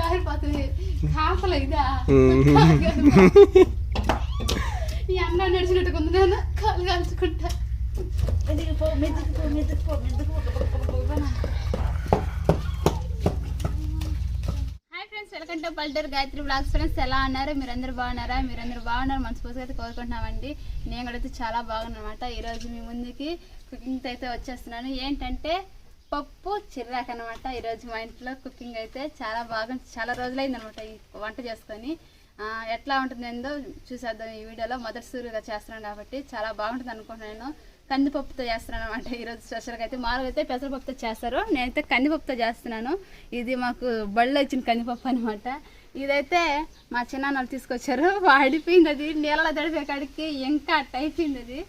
కాలిపోతుంది కాపలు ఇదా ఈ అన్న నడిచినట్టుగా ఉంది నాన్న కాలు కాల్చుకుంటా వెల్కమ్ టు పల్లెటూరు గాయత్రి బ్లాగ్స్. ఫ్రెండ్స్ ఎలా ఉన్నారు? మీరందరూ బాగున్నారా? మీరందరూ బాగున్నారు మనస్ఫూర్తిగా అయితే కోరుకుంటున్నామండి. నేను కూడా అయితే చాలా బాగున్నాను అనమాట. ఈరోజు మీ ముందుకి కుకింగ్ అయితే వచ్చేస్తున్నాను. ఏంటంటే పప్పు చిర్రాకు అనమాట. ఈరోజు మా ఇంట్లో కుకింగ్ అయితే చాలా రోజులైంది అనమాట ఈ వంట చేసుకొని. ఎట్లా ఉంటుందో చూసేద్దాం ఈ వీడియోలో. మొదటిసారిగా చేస్తున్నాను కాబట్టి చాలా బాగుంటుంది అనుకుంటున్నాను. కందిపప్పుతో చేస్తున్నాను అనమాట ఈరోజు స్పెషల్గా. అయితే మామూలుగా అయితే పెసరపప్పుతో చేస్తారు, నేనైతే కందిపప్పుతో చేస్తున్నాను. ఇది మాకు బళ్ళో ఇచ్చిన కందిపప్పు అనమాట. ఇదైతే మా చిన్నాన్నలు తీసుకొచ్చారు, వాడిపోయింది. అది నీళ్ళలో తడిపే కాడికి ఇంకా అయిపోయింది అది.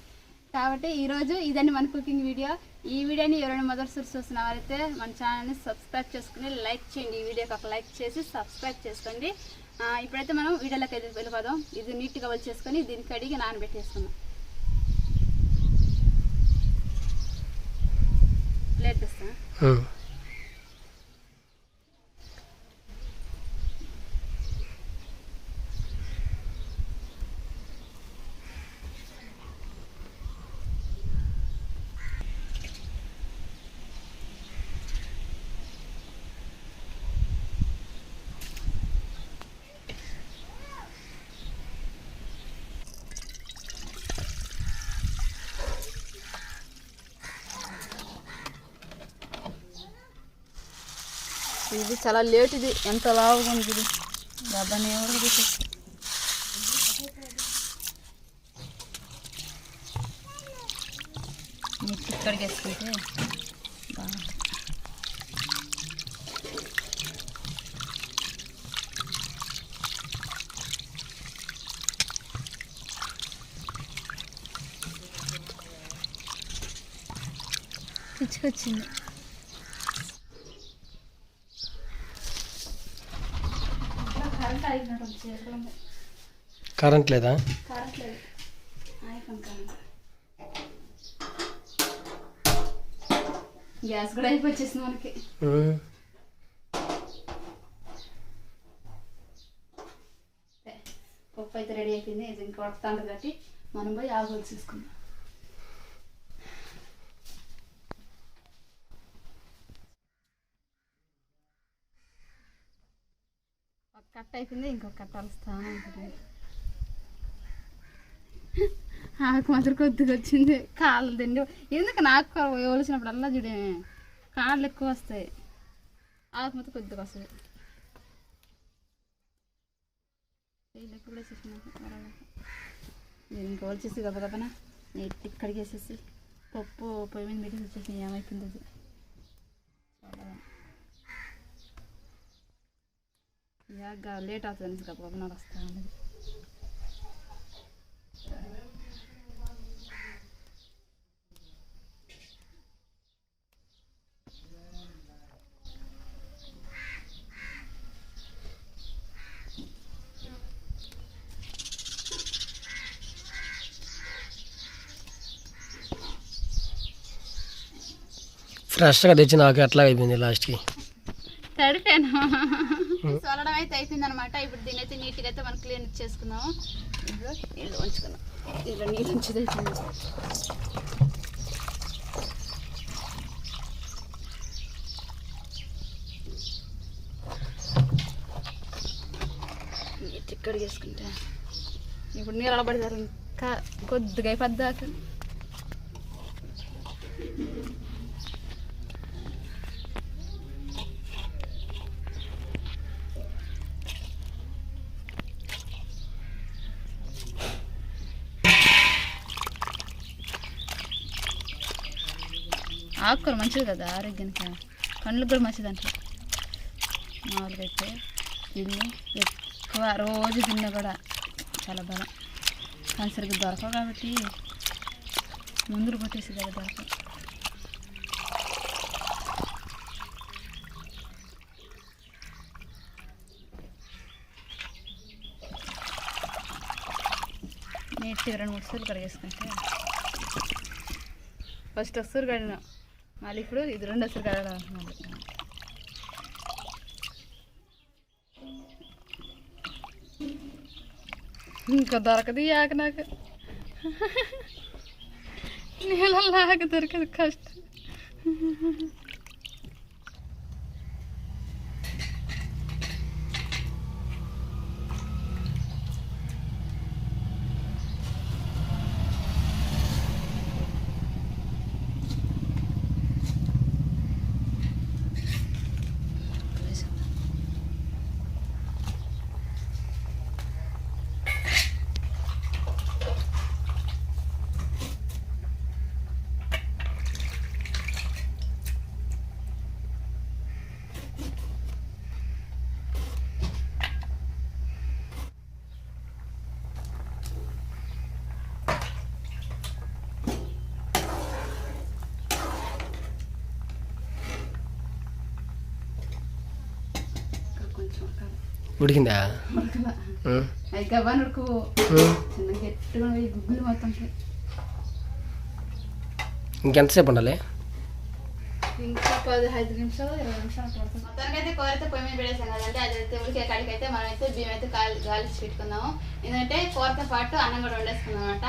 కాబట్టి ఈరోజు ఇదండి మన కుకింగ్ వీడియో. ఈ వీడియోని ఎవరైనా మొదటిసారి చూస్తున్న వారైతే మన ఛానల్ని సబ్స్క్రైబ్ చేసుకుని లైక్ చేయండి. ఈ వీడియోకి ఒక లైక్ చేసి సబ్స్క్రైబ్ చేసుకోండి. ఇప్పుడైతే మనం వీడియోలోకి అయితే వెళ్ళిపోదాం. ఇది నీట్గా వచ్చేసుకొని దీనికి కడిగి నానబెట్టేసుకుందాం. ప్లేట్ తెస్తా. ఇది చాలా లేట్, ఇది ఎంత లావుగా ఉంది ఇది. డబ్బాని ఎవరు ఇక్కడికి వేసుకుంటే బాగా పిచ్చుకొచ్చింది. కరెంట్ లేదా? గ్యాస్ కూడా అయిపోయింది మనకి. పప్పు అయితే రెడీ అయిపోయింది. ఇది ఇంకా వస్తాను కాబట్టి మనం పోయి ఆవులు తీసుకుందాం. కట్ అయిపోయింది, ఇంకొక కట్ట వస్తాను ఉంటుంది. ఆకు మాత్రం కొద్దిగా వచ్చింది. కాళ్ళు తిండి ఎందుకు నాకు ఒలిచినప్పుడల్లా చూడే కాళ్ళు ఎక్కువ వస్తాయి, ఆకు మాత్రం కొద్దిగా వస్తుంది. కూడా ఇంకా వచ్చేసి గబగబన ఇక్కడికి వేసేసి పప్పు పొయ్యి మీద పెట్టేసి వచ్చేసి ఏమైపోయింది అది. లేట్ అవుతుంది గబగబన వస్తా ఉన్నది. ఫ్రెష్గా తెచ్చి నాకు ఎట్లా అయిపోయింది లాస్ట్కి. తడిపాను, చల్లడం అయితే అయిపోయింది అనమాట. ఇప్పుడు దీని అయితే నీట్గా అయితే మనం క్లీన్ చేసుకుందాము. ఇందులో నీళ్ళు ఉంచుకున్నాం, ఇందులో నీళ్ళు ఉంచి నీట్ ఇక్కడ చేసుకుంటా. ఇప్పుడు నీళ్ళు పడతారు ఇంకా కొద్దిగా అయిపోద్దాక. ఆకుకూర మంచిది కదా ఆరోగ్యానికి, కళ్ళకు కూడా మంచిది అంట. మామూలుగా అయితే దీన్ని ఎక్కువ రోజు తిన్నా కూడా చాలా బలం. కానీ సరిగ్గా దొరకవు కాబట్టి మందులు కొట్టేసి కదా దొరకవు. నీట్గా 2-3 సార్లు కడిగేసుకుంటే ఫస్ట్ ఒకసారి కడిగినా, మళ్ళీ ఇప్పుడు ఇది రెండోసారి కడగడం. ఇంకా దొరకదు ఈ ఆకు నాకు. నీళ్ళల్లో ఆకు దొరకదు, కష్టం. ఉడికిందా? అది గవ్వని ఉడుకు చిన్న గట్టిగా గుగ్గులు మొత్తం. ఇంకెంతసేపు ఉండాలి? ఇంకా 15 నిమిషాలు 20 నిమిషాలు పడుతుంది. మొత్తానికి అయితే కూర అయితే పొయ్యి మీద పెడేసాం కదంటే, అదైతే ఉడికే కాడికి అయితే మనం అయితే బియ్యం అయితే గాలిచ్చి పెట్టుకుందాము. ఎందుకంటే కూరతో పాటు అన్నం కూడా వండేసుకుందాం అనమాట.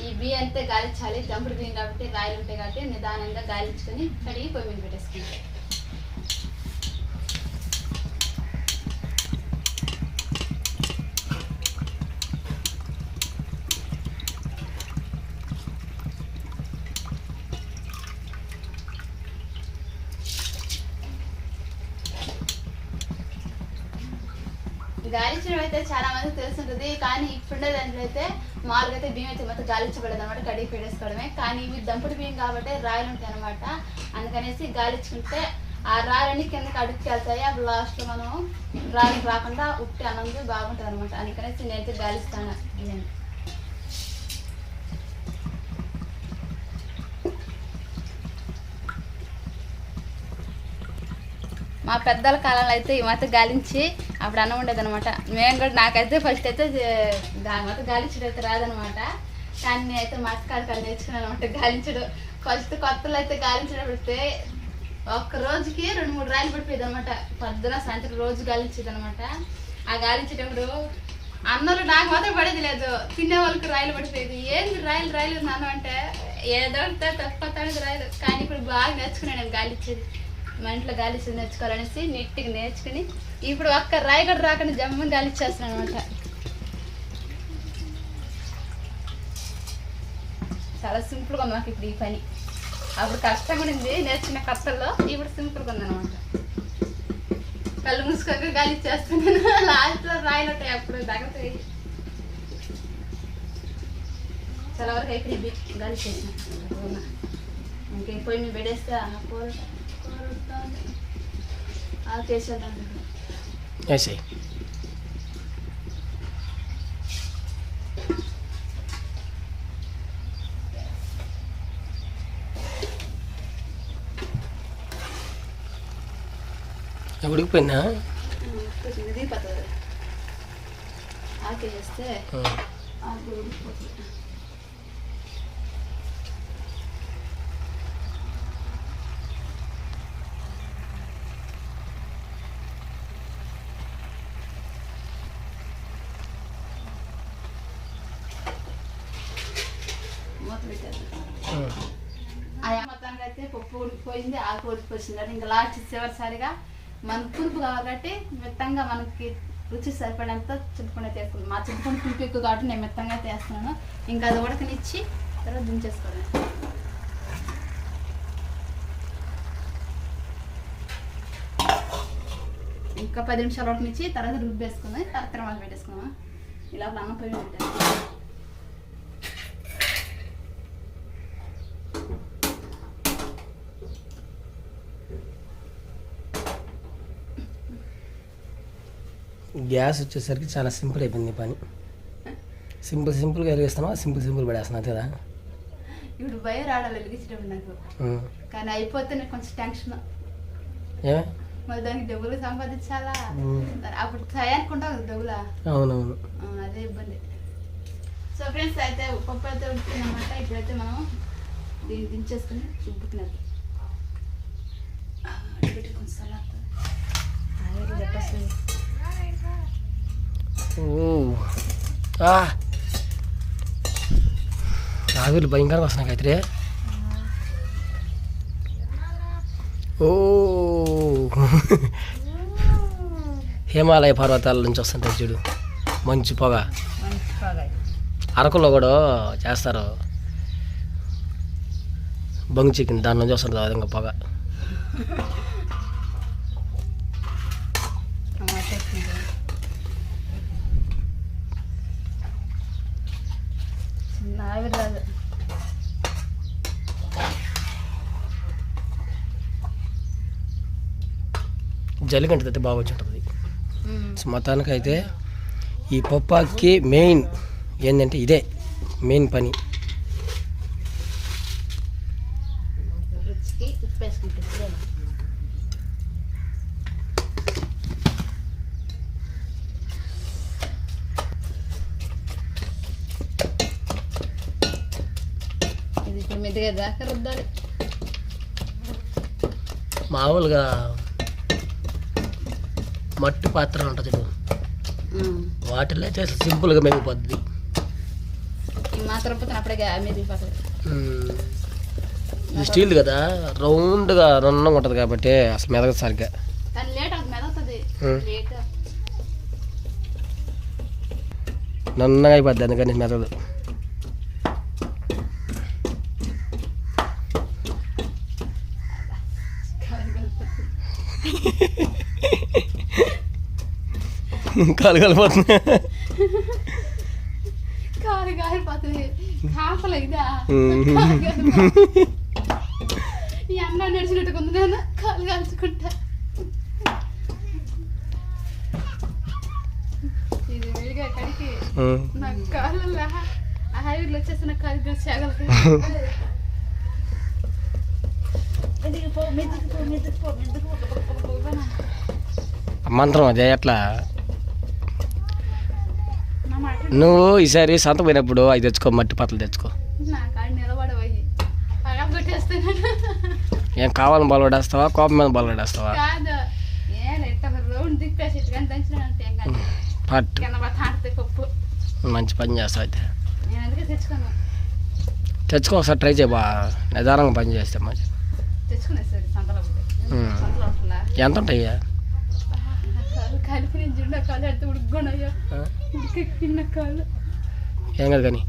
ఈ బియ్యం అయితే గాలిచ్చాలి, దంపుడు బియ్యం కాబట్టి రాయలు ఉంటాయి కాబట్టి నిదానంగా గాలించుకొని కడిగి పొయ్యి మీద పెట్టేసుకుంటాం. గాలించడం అయితే చాలా మందికి తెలుసుంటుంది, కానీ ఇప్పుడుండే దాంట్లో అయితే మామూలుగా అయితే బియ్యం అయితే మొత్తం గాలించబడదు అనమాట, కడిగి పెట్టేసుకోవడమే. కానీ ఇవి దంపుడు బియ్యం కాబట్టి రాయలు ఉంటాయి అనమాట. అందుకనేసి గాలించుకుంటే ఆ రాయలన్నీ కిందకి అడుగుకి వెళ్తాయి. అప్పుడు లాస్ట్లో మనం రాయలు రాకుండా ఉట్టి అన్నంది బాగుంటుంది అనమాట. అందుకనేసి నేనైతే గాలిస్తాను. నేను మా పెద్దల కాలంలో అయితే ఈ మాత్రం గాలించి అప్పుడు అన్నం ఉండేది అనమాట. మేము కూడా నాకైతే ఫస్ట్ అయితే దాని మాత్రం గాలించడం అయితే రాదనమాట. కానీ నేనైతే మా అక్క నేర్చుకున్నాను అనమాట గాలించడం. ఫస్ట్ కొత్తలో అయితే గాలించడం పెడితే ఒక్క రోజుకి 2-3 రాయలు పడిపోయేది అనమాట. పొద్దున సాయంత్రం రోజు గాలించేది అనమాట. ఆ గాలించేటప్పుడు అన్నంలో నాకు మాత్రం పడేది లేదు, తినే వాళ్ళకి రాయలు పడిపోయేది. ఏంది రాయలు నాన్న అంటే ఏదో తప్పతాడు రాయలు. కానీ ఇప్పుడు బాగా నేర్చుకున్నాను నేను గాలించేది. మా ఇంట్లో గాలిచ్చి నేర్చుకోవాలనేసి నీట్గా నేర్చుకుని ఇప్పుడు ఒక్క రాయి కూడా రాకుండా జమ్మని గాలిచ్చేస్తున్నాను అనమాట. చాలా సింపుల్గా ఉంది మాకు ఇప్పుడు ఈ పని. అప్పుడు కష్టంగా ఉంది నేర్చుకున్న కట్టల్లో, ఇప్పుడు సింపుల్గా ఉందన్నమాట. కళ్ళు మూసుకొని గాలిచ్చేస్తున్నాను. లాస్ట్లో రాయలు ఉంటాయి అప్పుడు తగ్గుతాయి. చాలా వరకు అయిపోయి గాలిచ్చేసిన ఇంకేం పోయి మేము పెడేస్తే కూర వేసేయి. ఉడికిపోయిందా? దిగిపోతుంది. ఆకేస్తే ఆకు ఉడికిపోతుంది. మొత్తానికి అయితే పప్పు ఉడికిపోయింది, ఆకు ఉడికిపోయింది. ఇంకా లాస్ట్ చివరిసారిగా మనకు పులుపు కాబట్టి మెత్తంగా మనకి రుచి సరిపడేంత చింతపండు అయితే వేసుకున్నాను. మా చింతపండు పులుపు ఎక్కువ కాబట్టి నేను మెత్తంగా అయితే వేస్తున్నాను. ఇంకా అది ఉడకనిచ్చి తర్వాత దించేసుకోవాలి. ఇంకా 10 నిమిషాలు ఉడకనిచ్చి తర్వాత రుబ్బేసుకుని తర్వాత తిరమాలు పెట్టేసుకున్నాము. ఇలా అన్నం పొయ్యి పెట్టాను. గ్యాస్ వచ్చేసరికి చాలా సింపుల్ అయిపోయింది పని. సింపుల్గా వెలిగిస్తున్నావా? సింపుల్ పడేస్తున్నావు కదా. ఇప్పుడు భయం రాడాలి వెలిగించడం నాకు, కానీ అయిపోతే నాకు కొంచెం టెన్షన్. మరి దానికి డబ్బులు సంపాదించాలా, అప్పుడు టయానికి ఉంటావు కదా డబ్బులా. అవునవును, అదే ఇబ్బంది. సో ఫ్రెండ్స్ అయితే పప్పు అయితే ఉడుకుతుందన్నమాట. ఇప్పుడైతే మనం దీన్ని దించేసుకుని రుబ్బుకున్నది కొంచెం సలాడ్ ఓ ఆవిర్లు భయంకరంగా వస్తున్నాయి గాయత్రి. ఓ హిమాలయ పర్వతాల నుంచి వస్తుంటాయి చూడు, మంచి పొగ. అరకులో కూడా చేస్తారు బంగ్ చికెన్, దాని నుంచి వస్తుంది ఆ విధంగా పొగ. జల్లికంటే అయితే బాగా వచ్చి ఉంటుంది. మొత్తానికైతే ఈ పప్పాకి మెయిన్ ఏంటంటే ఇదే మెయిన్ పని. మామూలుగా మట్టి పాత్ర ఉంటుంది చూడు, వాటిలో చేసి సింపుల్గా మెరిగిపోద్ది. ఇది స్టీల్ కదా, రౌండ్గా రన్నంగా ఉంటుంది కాబట్టి అసలు మెదగదు సరిగ్గా. నన్నగా అయిపోద్ది, అందుకని మెదగదు. కాలు కాలిపోతుంది, కాలు కాలిపోతుంది. కాపలేదా ఈ అన్న నడిచినట్టుకుంది, నేను కాలు కాల్చుకుంటా. ఇది విడిగా కడికి నా కాళ్ళు హైవేలో వచ్చేసి నా కాలు చేగలకి. మంత్రం అదే. ఎట్లా నువ్వు ఈసారి సంత పోయినప్పుడు అవి తెచ్చుకో, మట్టి పాత్రలు తెచ్చుకో. ఏం కావాలని బలపడేస్తావా, కోపం మీద బలపడేస్తావా? మంచి పని చేస్తావు అయితే. తెచ్చుకో, ఒకసారి ట్రై చేయ, బా నిదానంగా పని చేస్తే మంచి. ఎంత ఉంటాయ్యా? ఏం కాదు కానీ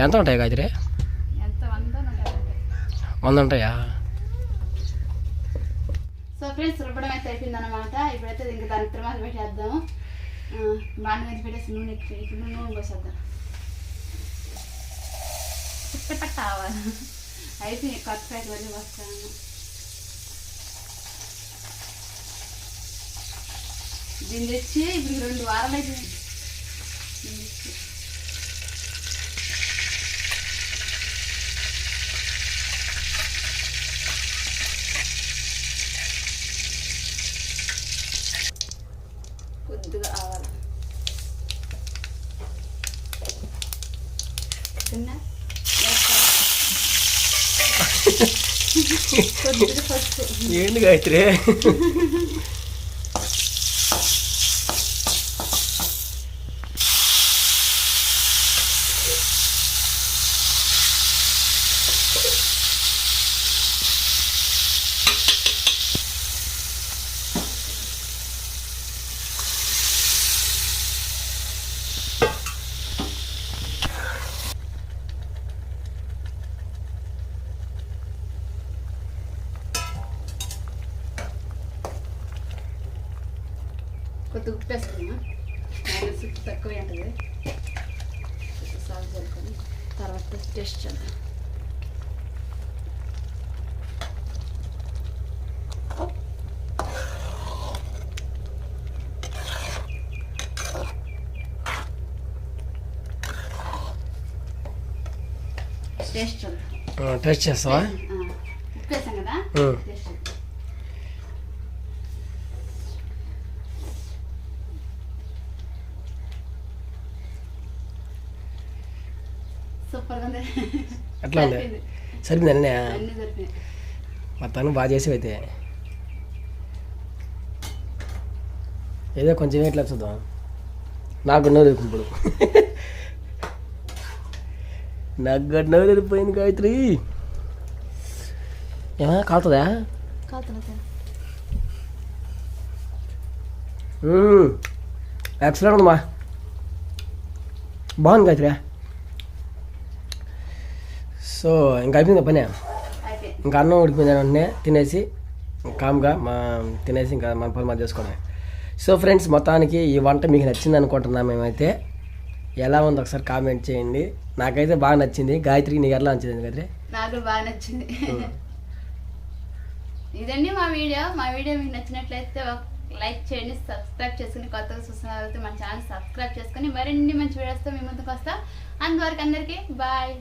ఎంత ఉంటాయి గాయత్రి? 100 ఉంటాయా? సో ఫ్రెండ్స్, రుబ్బడం అయితే అయిపోయింది అనమాట. ఇప్పుడైతే ఇంకా దానికి తర్వాత పెట్టేద్దాము. బాగా మీద పెట్టేసి నూనె పోసేద్దాం. అయిపోయింది, కొత్త ప్యాక్ వెళ్ళి వస్తాను. దీన్ని తెచ్చి ఇప్పుడు 2 వారాలు అయిపోయింది. కొద్దిగా ఆవాలి, కొద్దిగా పసుపు. ఏంటి గాయత్రి? కొద్దిగా ఉప్పు వేసుకున్నా, ఉప్పు తక్కువ ఉంటుంది. సాల్ట్ చల్లుకొని తర్వాత టేస్ట్ చేద్దాం. టేస్ట్ చూద్దాం. టేస్ట్ చేస్తావా? ఉప్పు వేసాం కదా, టేస్ట్ చూద్దాం. సూపర్గా ఉంది. ఎట్లా ఉంది? సరిపోయింది అన్నీ? అన్నీ సరిపోయాయి. మొత్తాన్ని బాగా చేసి అయితే ఏదో కొంచెం ఎట్లా చూద్దాం. నాకు నోరు ఇప్పుడు నాకు గడ్డ పోయింది గాయత్రి. ఏమైనా కాలుతుందా? ఎక్సలెంట్ ఉందమ్మా, బాగుంది గాయత్రి. సో ఇంకా అయిపోయింది పని, ఇంకా అన్నం ఉడికిపోయింది వెంటనే తినేసి కామ్గా తినేసి ఇంకా మన పని చేసుకోవడం. సో ఫ్రెండ్స్, మొత్తానికి ఈ వంట మీకు నచ్చింది అనుకుంటున్నాం మేమైతే. ఎలా ఉంది ఒకసారి కామెంట్ చేయండి. నాకైతే బాగా నచ్చింది. గాయత్రికి నీకు ఎలా నచ్చింది గాయత్రి? నాకు బాగా నచ్చింది. ఇదండి మా వీడియో మీకు నచ్చినట్లయితే లైక్ చేయండి, సబ్స్క్రైబ్ చేసుకుని, కొత్తగా చూస్తున్న వాళ్ళతో మన ఛానల్ సబ్స్క్రైబ్ చేసుకుని మరిన్ని మంచి వీడియోస్తో మీ ముందుకు వస్తాం. అంతవరకు అందరికీ బాయ్.